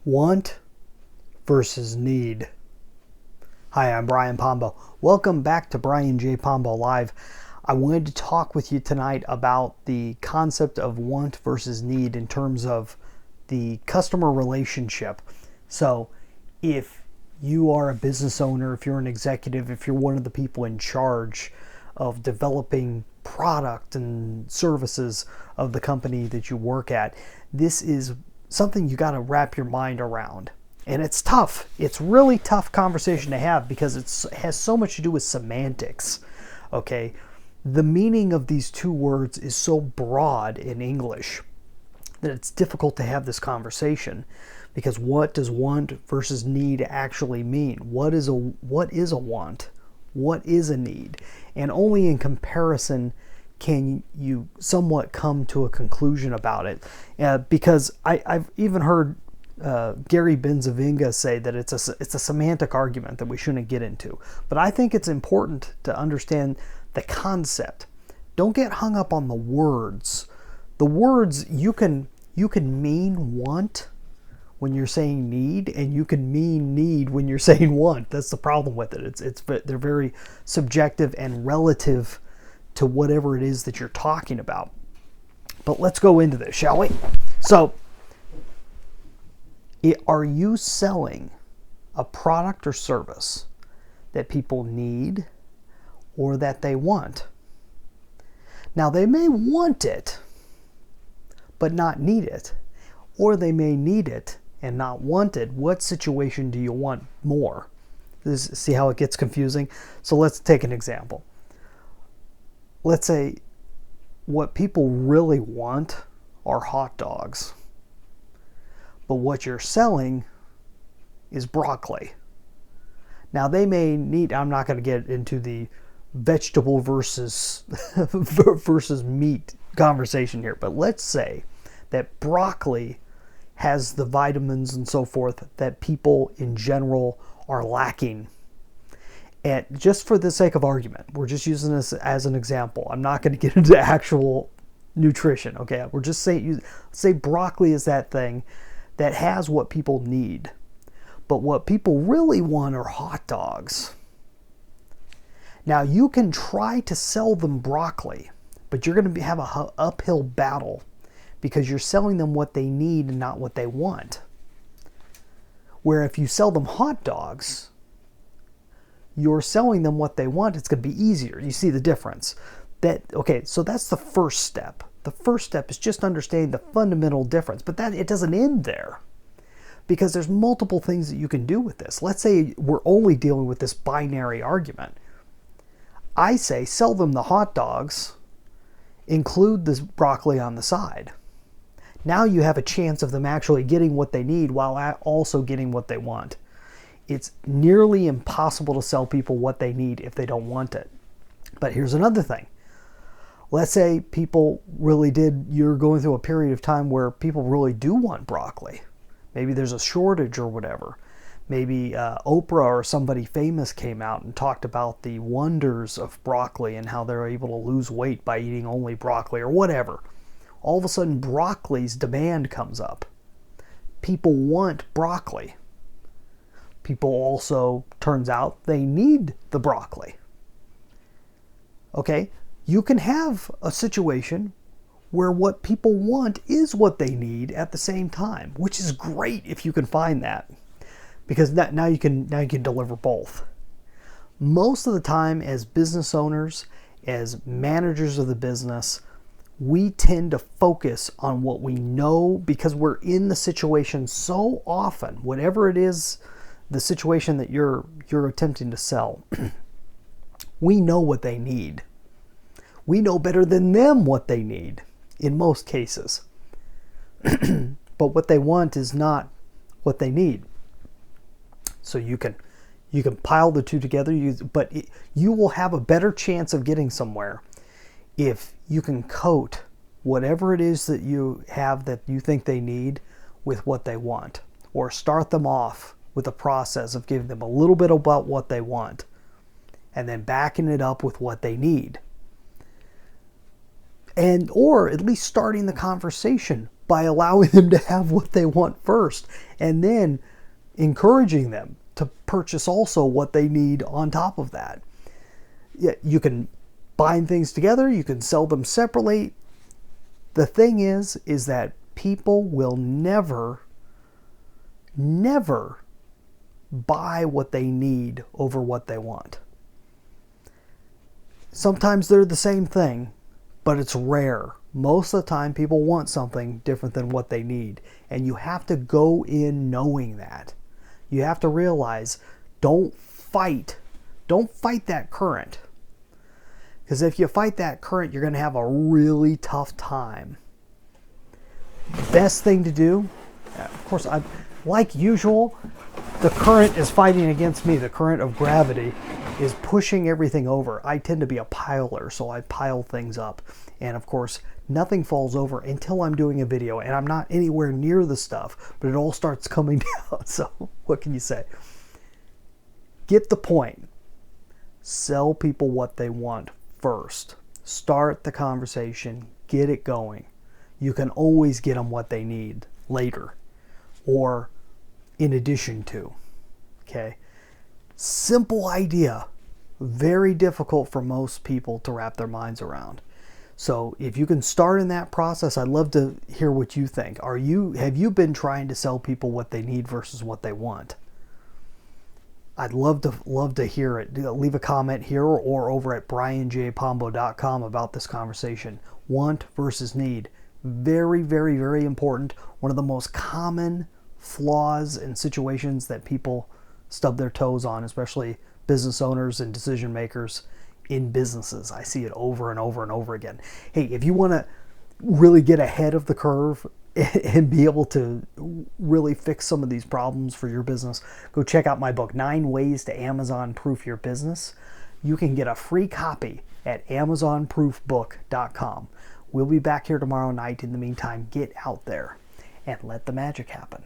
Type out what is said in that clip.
Want versus need. Hi, I'm Brian Pombo. Welcome back to Brian J. Pombo Live. I wanted to talk with you tonight about the concept of want versus need in terms of the customer relationship. So if you are a business owner, if you're an executive, if you're one of the people in charge of developing product and services of the company that you work at, this is something you got to wrap your mind around. And it's tough. It's really tough conversation to have because it has so much to do with semantics. Okay? The meaning of these two words is so broad in English that it's difficult to have this conversation, because what does want versus need actually mean? What is a want? What is a need? And only in comparison can you somewhat come to a conclusion about it. Because I've even heard Gary Benzavinga say that it's a semantic argument that we shouldn't get into. But I think it's important to understand the concept. Don't get hung up on the words. The words, you can mean want when you're saying need, and you can mean need when you're saying want. That's the problem with it. They're very subjective and relative to whatever it is that you're talking about. But let's go into this, shall we? So, are you selling a product or service that people need or that they want? Now, they may want it, but not need it. Or they may need it and not want it. What situation do you want more? See how it gets confusing? So let's take an example. Let's say what people really want are hot dogs, but what you're selling is broccoli. Now they may need, I'm not going to get into the vegetable versus meat conversation here, but let's say that broccoli has the vitamins and so forth that people in general are lacking. And just for the sake of argument, we're just using this as an example. I'm not going to get into actual nutrition, okay? We're just saying, say broccoli is that thing that has what people need. But what people really want are hot dogs. Now, you can try to sell them broccoli, but you're going to have an uphill battle because you're selling them what they need and not what they want. Where if you sell them hot dogs, you're selling them what they want, it's going to be easier. You see the difference? So that's the first step. The first step is just understanding the fundamental difference, but that it doesn't end there, because there's multiple things that you can do with this. Let's say we're only dealing with this binary argument. I say sell them the hot dogs, include the broccoli on the side. Now you have a chance of them actually getting what they need while also getting what they want. It's nearly impossible to sell people what they need if they don't want it. But here's another thing. Let's say you're going through a period of time where people really do want broccoli. Maybe there's a shortage or whatever. Maybe Oprah or somebody famous came out and talked about the wonders of broccoli and how they're able to lose weight by eating only broccoli or whatever. All of a sudden, broccoli's demand comes up. People want broccoli. People also, turns out, they need the broccoli. Okay? You can have a situation where what people want is what they need at the same time, which is great if you can find that, because now you can deliver both. Most of the time, as business owners, as managers of the business, we tend to focus on what we know because we're in the situation so often. Whatever it is, the situation that you're attempting to sell, we know what they need. We know better than them what they need in most cases. But what they want is not what they need. So you can pile the two together, but you will have a better chance of getting somewhere if you can coat whatever it is that you have that you think they need with what they want, or start them off with a process of giving them a little bit about what they want and then backing it up with what they need. Or at least starting the conversation by allowing them to have what they want first, and then encouraging them to purchase also what they need on top of that. Yeah, you can bind things together, you can sell them separately. The thing is that people will never buy what they need over what they want. Sometimes they're the same thing, but it's rare. Most of the time, people want something different than what they need. And you have to go in knowing that. You have to realize, don't fight that current. Because if you fight that current, you're going to have a really tough time. Best thing to do, of course, like usual, the current is fighting against me. The current of gravity is pushing everything over. I tend to be a piler, so I pile things up. And of course, nothing falls over until I'm doing a video, and I'm not anywhere near the stuff, but it all starts coming down. So what can you say? Get the point. Sell people what they want first. Start the conversation. Get it going. You can always get them what they need later, or in addition to. Okay? Simple idea. Very difficult for most people to wrap their minds around. So if you can start in that process, I'd love to hear what you think. Have you been trying to sell people what they need versus what they want? I'd love to hear it. Leave a comment here or over at brianjpombo.com about this conversation. Want versus need. Very, very, very important. One of the most common flaws and situations that people stub their toes on, especially business owners and decision makers in businesses. I see it over and over and over again. Hey, if you want to really get ahead of the curve and be able to really fix some of these problems for your business, go check out my book, 9 Ways to Amazon Proof Your Business. You can get a free copy at amazonproofbook.com. We'll be back here tomorrow night. In the meantime, get out there and let the magic happen.